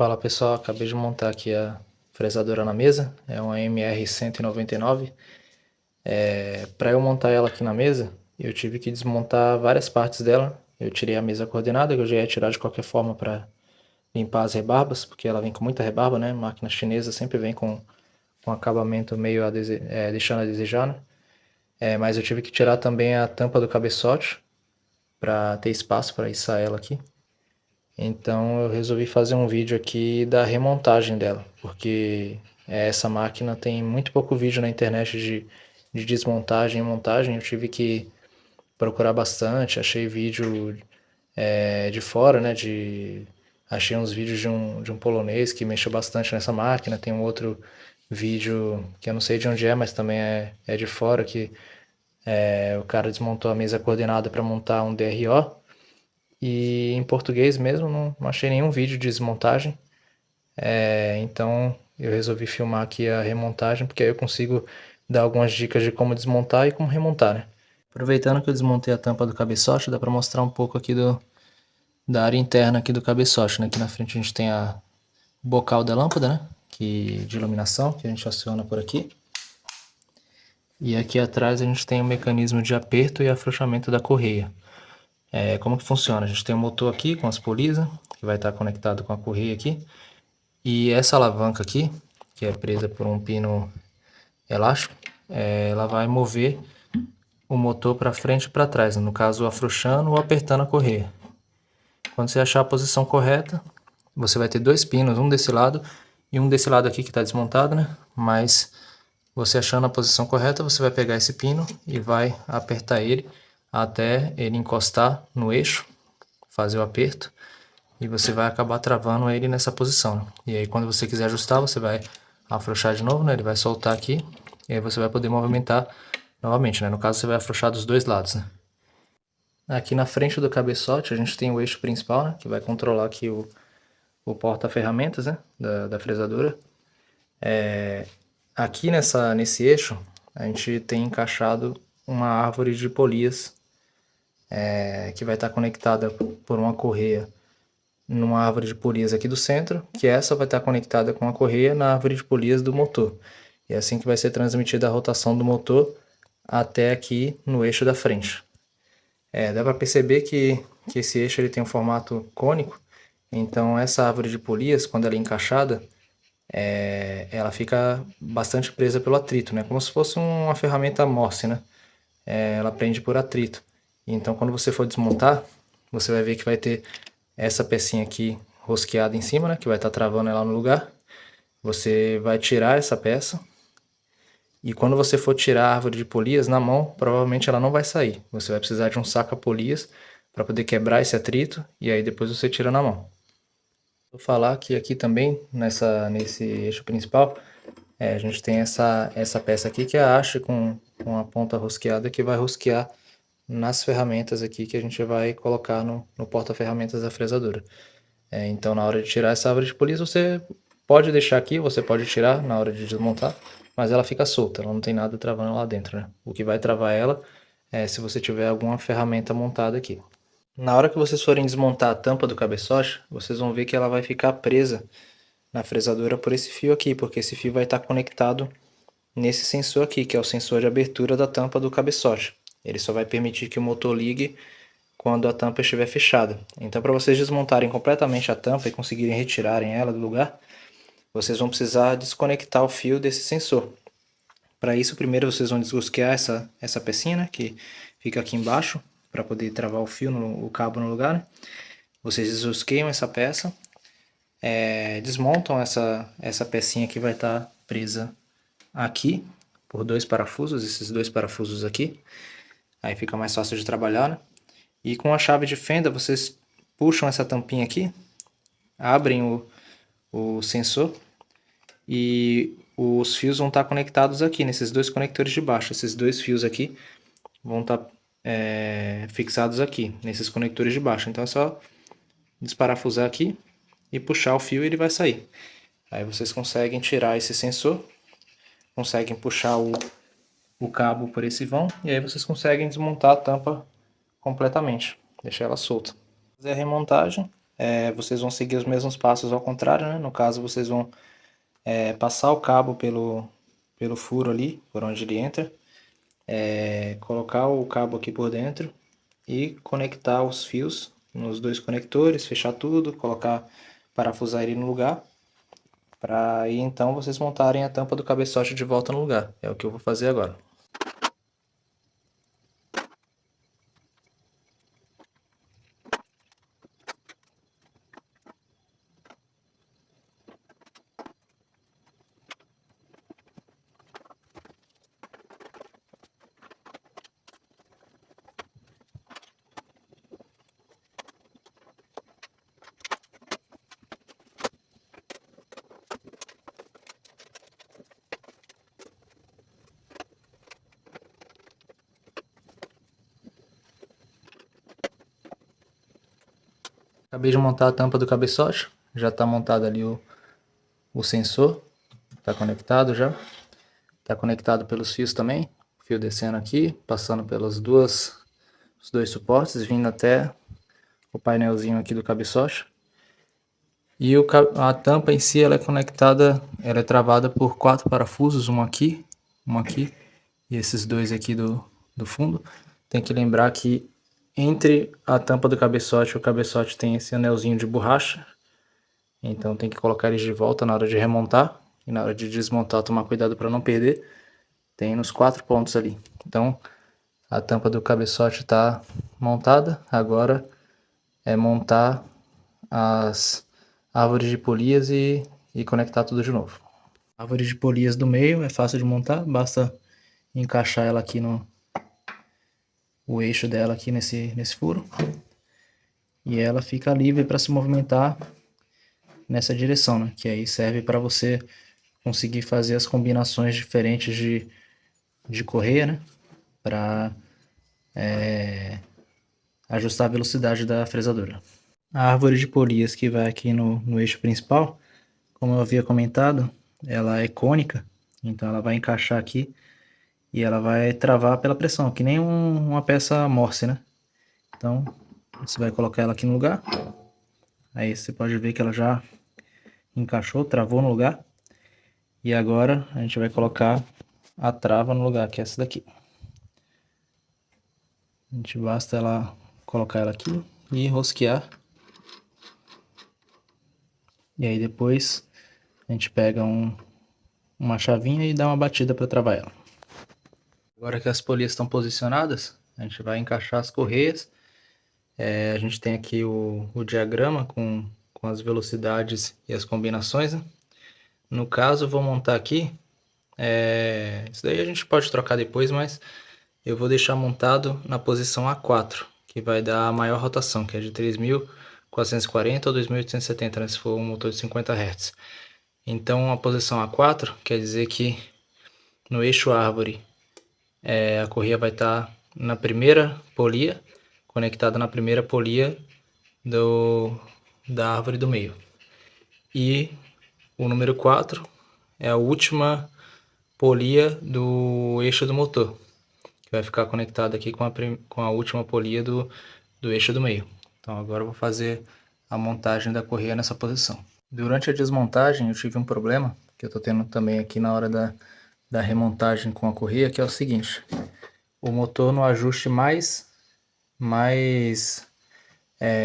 Fala pessoal, acabei de montar aqui a fresadora na mesa, é uma MR-199. Para eu montar ela aqui na mesa, eu tive que desmontar várias partes dela. Eu tirei a mesa coordenada, que eu já ia tirar de qualquer forma para limpar as rebarbas, porque ela vem com muita rebarba, né? Máquina chinesa sempre vem com acabamento meio deixando a desejar, né? Mas eu tive que tirar também a tampa do cabeçote para ter espaço para içar ela aqui. Então eu resolvi fazer um vídeo aqui da remontagem dela, porque essa máquina tem muito pouco vídeo na internet de desmontagem e montagem. Eu tive que procurar bastante, achei vídeo de fora, né? Achei uns vídeos de um polonês que mexeu bastante nessa máquina. Tem um outro vídeo que eu não sei de onde é, mas também é de fora, que o cara desmontou a mesa coordenada para montar um DRO. E em português mesmo, não achei nenhum vídeo de desmontagem. Então eu resolvi filmar aqui a remontagem, porque aí eu consigo dar algumas dicas de como desmontar e como remontar, né? Aproveitando que eu desmontei a tampa do cabeçote, dá para mostrar um pouco aqui da área interna aqui do cabeçote, né? Aqui na frente a gente tem o bocal da lâmpada, né? De iluminação, que a gente aciona por aqui. E aqui atrás a gente tem o mecanismo de aperto e afrouxamento da correia. Como que funciona? A gente tem um motor aqui com as polias, que vai estar conectado com a correia aqui. E essa alavanca aqui, que é presa por um pino elástico, ela vai mover o motor para frente e para trás, no caso afrouxando ou apertando a correia. Quando você achar a posição correta, você vai ter dois pinos, um desse lado e um desse lado aqui que está desmontado, né? Mas você achando a posição correta, você vai pegar esse pino e vai apertar ele até ele encostar no eixo, fazer o aperto, e você vai acabar travando ele nessa posição, né? E aí quando você quiser ajustar, você vai afrouxar de novo, né? Ele vai soltar aqui, e aí você vai poder movimentar novamente, né? No caso, você vai afrouxar dos dois lados, né? Aqui na frente do cabeçote, a gente tem o eixo principal, né? Que vai controlar aqui o porta-ferramentas, né? Da fresadora. Aqui nesse eixo, a gente tem encaixado uma árvore de polias, que vai estar conectada por uma correia numa árvore de polias aqui do centro, que essa vai estar conectada com a correia na árvore de polias do motor. E é assim que vai ser transmitida a rotação do motor até aqui no eixo da frente. Dá para perceber que esse eixo ele tem um formato cônico, então essa árvore de polias, quando ela é encaixada, ela fica bastante presa pelo atrito, né? Como se fosse uma ferramenta Morse, né? Ela prende por atrito. Então quando você for desmontar, você vai ver que vai ter essa pecinha aqui rosqueada em cima, né? Que vai estar travando ela no lugar. Você vai tirar essa peça. E quando você for tirar a árvore de polias na mão, provavelmente ela não vai sair. Você vai precisar de um saca-polias para poder quebrar esse atrito e aí depois você tira na mão. Vou falar que aqui também, nesse eixo principal, a gente tem essa peça aqui que é a haste com a ponta rosqueada que vai rosquear nas ferramentas aqui que a gente vai colocar no porta-ferramentas da fresadora. Então na hora de tirar essa árvore de polias você pode deixar aqui, você pode tirar na hora de desmontar, mas ela fica solta, ela não tem nada travando lá dentro, né? O que vai travar ela é se você tiver alguma ferramenta montada aqui. Na hora que vocês forem desmontar a tampa do cabeçote, vocês vão ver que ela vai ficar presa na fresadora por esse fio aqui, porque esse fio vai estar conectado nesse sensor aqui, que é o sensor de abertura da tampa do cabeçote. Ele só vai permitir que o motor ligue quando a tampa estiver fechada. Então, para vocês desmontarem completamente a tampa e conseguirem retirarem ela do lugar, vocês vão precisar desconectar o fio desse sensor. Para isso, primeiro vocês vão desrosquear essa pecinha, né, que fica aqui embaixo, para poder travar o fio, o cabo no lugar, né? Vocês desrosqueiam essa peça, desmontam essa pecinha que vai estar presa aqui por dois parafusos, esses dois parafusos aqui. Aí fica mais fácil de trabalhar, né? E com a chave de fenda vocês puxam essa tampinha aqui, abrem o sensor e os fios vão estar conectados aqui nesses dois conectores de baixo. Esses dois fios aqui vão estar fixados aqui nesses conectores de baixo. Então é só desparafusar aqui e puxar o fio e ele vai sair. Aí vocês conseguem tirar esse sensor, conseguem puxar o cabo por esse vão e aí vocês conseguem desmontar a tampa completamente, deixar ela solta. Fazer a remontagem, vocês vão seguir os mesmos passos ao contrário, né? No caso, vocês vão passar o cabo pelo furo ali, por onde ele entra, colocar o cabo aqui por dentro e conectar os fios nos dois conectores, fechar tudo, colocar, parafusar ele no lugar, para aí então vocês montarem a tampa do cabeçote de volta no lugar. É o que eu vou fazer agora. Acabei de montar a tampa do cabeçote, já está montado ali o sensor, está conectado já, está conectado pelos fios também, fio descendo aqui, passando pelas os dois suportes, vindo até o painelzinho aqui do cabeçote. E a tampa em si ela é conectada, ela é travada por 4 parafusos, um aqui e esses dois aqui do fundo. Tem que lembrar que entre a tampa do cabeçote e o cabeçote tem esse anelzinho de borracha, então tem que colocar eles de volta na hora de remontar e na hora de desmontar tomar cuidado para não perder. Tem nos 4 pontos ali. Então a tampa do cabeçote está montada, agora é montar as árvores de polias e conectar tudo de novo. A árvore de polias do meio é fácil de montar, basta encaixar ela aqui o eixo dela aqui nesse furo e ela fica livre para se movimentar nessa direção, né? Que aí serve para você conseguir fazer as combinações diferentes de correia, né? Para ajustar a velocidade da fresadora. A árvore de polias que vai aqui no eixo principal, como eu havia comentado, ela é cônica, então ela vai encaixar aqui e ela vai travar pela pressão, que nem uma peça Morse, né? Então, você vai colocar ela aqui no lugar, aí você pode ver que ela já encaixou, travou no lugar, e agora a gente vai colocar a trava no lugar, que é essa daqui. A gente basta ela colocar ela aqui e rosquear. E aí depois a gente pega uma chavinha e dá uma batida para travar ela. Agora que as polias estão posicionadas, a gente vai encaixar as correias. A gente tem aqui o diagrama com as velocidades e as combinações, né? No caso, eu vou montar aqui. Isso daí a gente pode trocar depois, mas eu vou deixar montado na posição A4, que vai dar a maior rotação, que é de 3.440 ou 2.870, né, se for um motor de 50 Hz. Então a posição A4 quer dizer que no eixo árvore a correia vai estar na primeira polia, conectada na primeira polia da árvore do meio. E o número 4 é a última polia do eixo do motor, que vai ficar conectado aqui com a última polia do eixo do meio. Então agora eu vou fazer a montagem da correia nessa posição. Durante a desmontagem eu tive um problema, que eu estou tendo também aqui na hora da remontagem com a correia, que é o seguinte: o motor no ajuste mais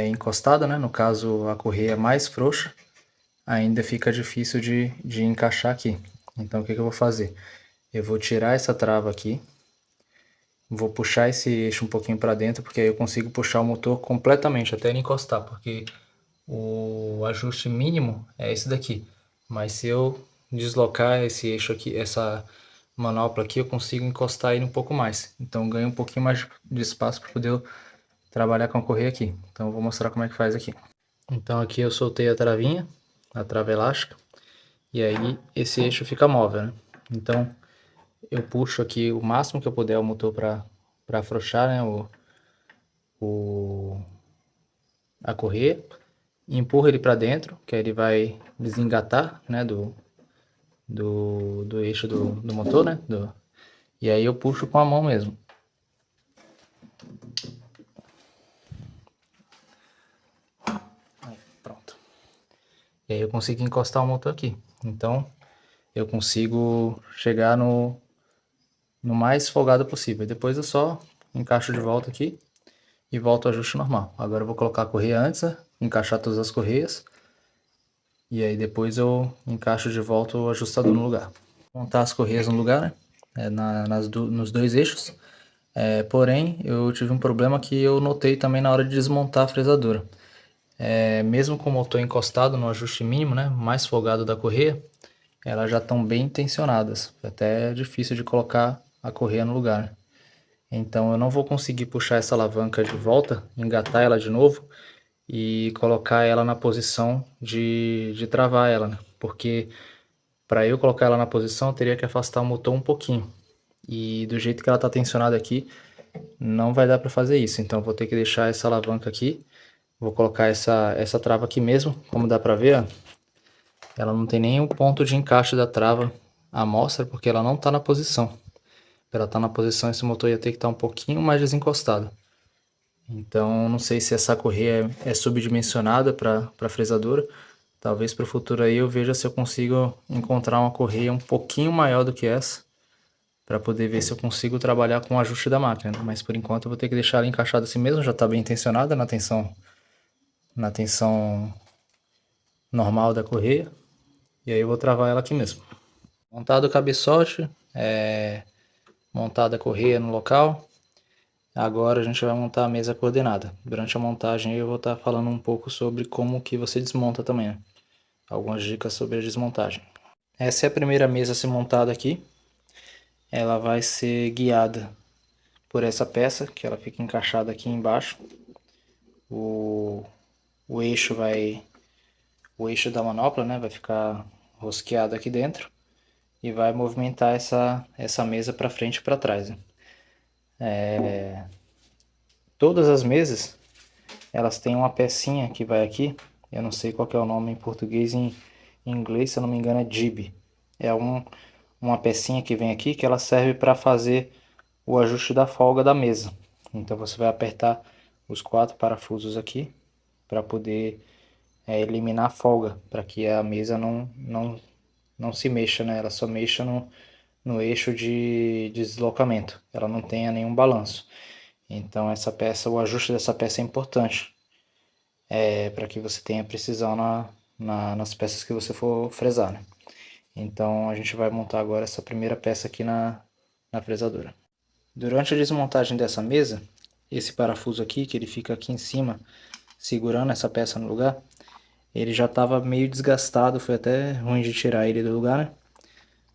encostado, né? No caso a correia mais frouxa, ainda fica difícil de encaixar aqui. Então o que eu vou fazer? Eu vou tirar essa trava aqui, vou puxar esse eixo um pouquinho para dentro, porque aí eu consigo puxar o motor completamente até ele encostar, porque o ajuste mínimo é esse daqui. Mas se eu deslocar esse eixo aqui, essa manopla aqui, eu consigo encostar ele um pouco mais. Então ganho um pouquinho mais de espaço para poder trabalhar com a correia aqui. Então eu vou mostrar como é que faz aqui. Então aqui eu soltei a travinha, a trava elástica, e aí esse eixo fica móvel, né? Então eu puxo aqui o máximo que eu puder o motor para afrouxar, né, a correia, e empurro ele para dentro, que aí ele vai desengatar, né, do eixo do motor, né, e aí eu puxo com a mão mesmo. E aí eu consigo encostar o motor aqui. Então eu consigo chegar no mais folgado possível. Depois eu só encaixo de volta aqui e volto ao ajuste normal. Agora eu vou colocar a correia antes, né? Encaixar todas as correias. E aí depois eu encaixo de volta o ajustador no lugar. Montar as correias no lugar, né? Nos dois eixos. Porém, eu tive um problema que eu notei também na hora de desmontar a fresadora. Mesmo com o motor encostado no ajuste mínimo, né? Mais folgado da correia, elas já estão bem tensionadas. Até é difícil de colocar a correia no lugar, né? Então eu não vou conseguir puxar essa alavanca de volta, engatar ela de novo e colocar ela na posição de travar ela, né? Porque para eu colocar ela na posição, eu teria que afastar o motor um pouquinho. E do jeito que ela está tensionada aqui, não vai dar para fazer isso. Então eu vou ter que deixar essa alavanca aqui. Vou colocar essa trava aqui mesmo, como dá para ver, ó, ela não tem nem o ponto de encaixe da trava à mostra, porque ela não está na posição. Para ela estar na posição, esse motor ia ter que estar um pouquinho mais desencostado. Então, não sei se essa correia é subdimensionada para a fresadora. Talvez para o futuro aí eu veja se eu consigo encontrar uma correia um pouquinho maior do que essa, para poder ver se eu consigo trabalhar com o ajuste da máquina. Mas por enquanto eu vou ter que deixar ela encaixada assim mesmo, já está bem tensionada na tensão normal da correia. E aí eu vou travar ela aqui mesmo. Montado o cabeçote, montada a correia no local. Agora a gente vai montar a mesa coordenada. Durante a montagem eu vou estar falando um pouco sobre como que você desmonta também, né? Algumas dicas sobre a desmontagem. Essa é a primeira mesa a ser montada aqui. Ela vai ser guiada por essa peça, que ela fica encaixada aqui embaixo. O eixo o eixo da manopla, né, vai ficar rosqueado aqui dentro e vai movimentar essa mesa para frente e para trás, né? Todas as mesas, elas têm uma pecinha que vai aqui, eu não sei qual que é o nome em português, em inglês, se eu não me engano é jib. É uma pecinha que vem aqui que ela serve para fazer o ajuste da folga da mesa. Então você vai apertar os 4 parafusos aqui para poder eliminar a folga, para que a mesa não se mexa, né? Ela só mexa no eixo de deslocamento, ela não tenha nenhum balanço. Então essa peça, o ajuste dessa peça é importante, para que você tenha precisão nas peças que você for fresar, né? Então a gente vai montar agora essa primeira peça aqui na fresadora. Durante a desmontagem dessa mesa, esse parafuso aqui, que ele fica aqui em cima, segurando essa peça no lugar, ele já estava meio desgastado, foi até ruim de tirar ele do lugar,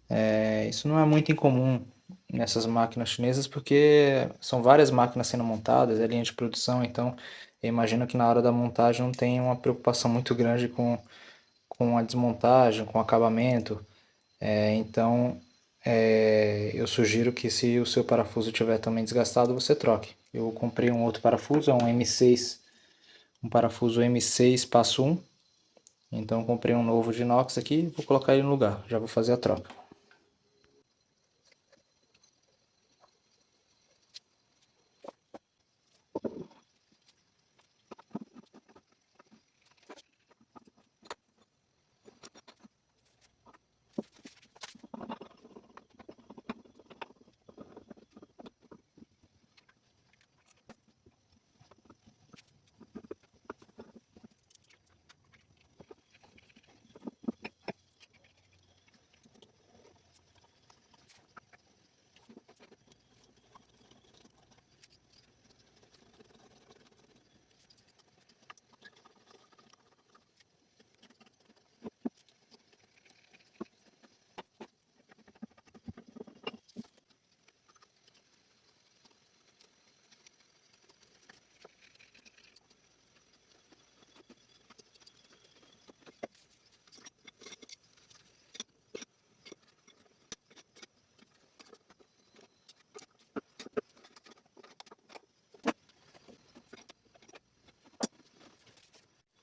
né? Isso não é muito incomum nessas máquinas chinesas, porque são várias máquinas sendo montadas, é linha de produção, então eu imagino que na hora da montagem não tem uma preocupação muito grande com a desmontagem, com o acabamento. Então eu sugiro que, se o seu parafuso estiver também desgastado, você troque. Eu comprei um outro parafuso, é um M6, um parafuso M6 passo 1. Então eu comprei um novo de inox aqui, vou colocar ele no lugar, já vou fazer a troca.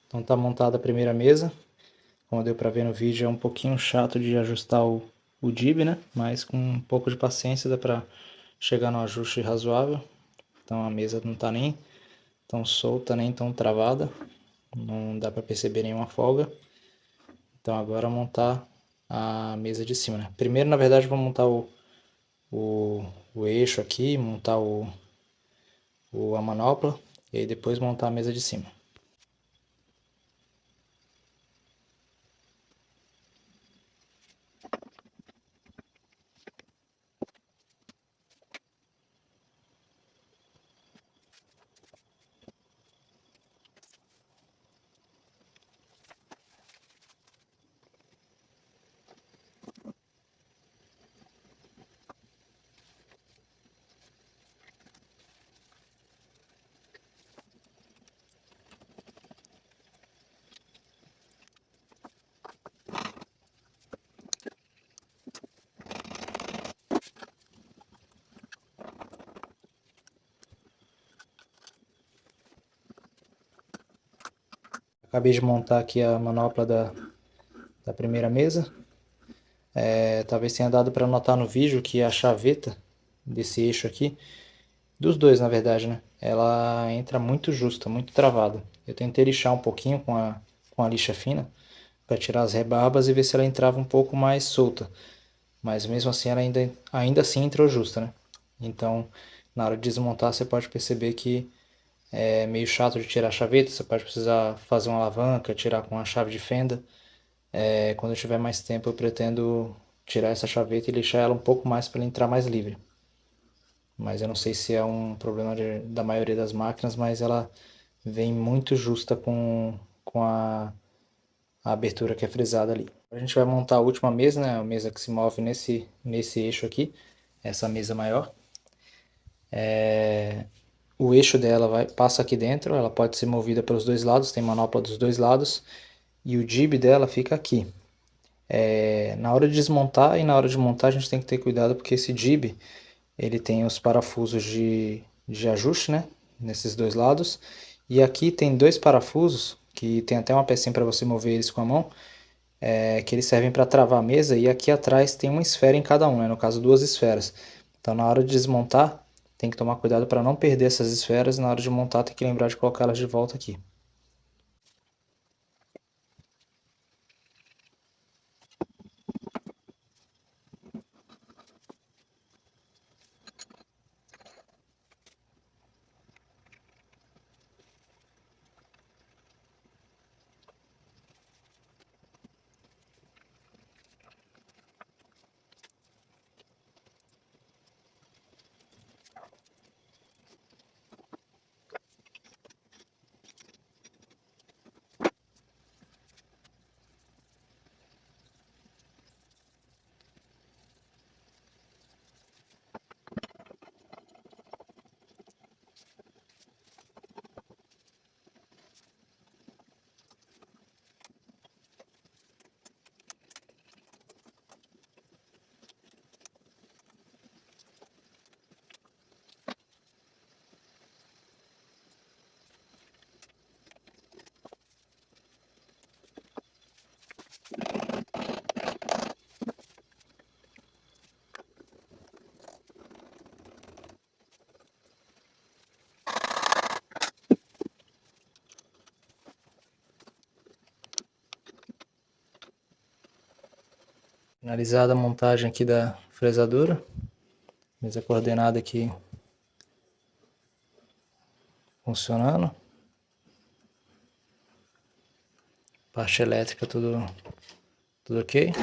Então tá montada a primeira mesa. Como deu para ver no vídeo, é um pouquinho chato de ajustar o jib, né? Mas com um pouco de paciência dá para chegar no ajuste razoável. Então a mesa não está nem tão solta, nem tão travada. Não dá para perceber nenhuma folga. Então agora montar a mesa de cima, né? Primeiro, na verdade, vou montar o eixo aqui, montar a manopla e aí depois montar a mesa de cima. Acabei de montar aqui a manopla da primeira mesa. Talvez tenha dado para notar no vídeo que a chaveta desse eixo aqui, dos dois na verdade, né? Ela entra muito justa, muito travada. Eu tentei lixar um pouquinho com a lixa fina para tirar as rebarbas e ver se ela entrava um pouco mais solta. Mas mesmo assim ela ainda assim entrou justa, né? Então na hora de desmontar você pode perceber que é meio chato de tirar a chaveta, você pode precisar fazer uma alavanca, tirar com a chave de fenda. Quando eu tiver mais tempo eu pretendo tirar essa chaveta e lixar ela um pouco mais para ela entrar mais livre. Mas eu não sei se é um problema da maioria das máquinas, mas ela vem muito justa com a abertura que é frisada ali. A gente vai montar a última mesa, né? A mesa que se move nesse eixo aqui, essa mesa maior. O eixo dela passa aqui dentro, ela pode ser movida pelos dois lados, tem manopla dos dois lados, e o jib dela fica aqui. Na hora de desmontar e na hora de montar a gente tem que ter cuidado porque esse jib ele tem os parafusos de ajuste, né? Nesses dois lados. E aqui tem dois parafusos, que tem até uma pecinha para você mover eles com a mão, que eles servem para travar a mesa. E aqui atrás tem uma esfera em cada um, né? No caso, duas esferas. Então, na hora de desmontar, tem que tomar cuidado para não perder essas esferas. Na hora de montar, tem que lembrar de colocar elas de volta aqui. Finalizada a montagem aqui da fresadora. Mesa coordenada aqui funcionando. Parte elétrica tudo ok.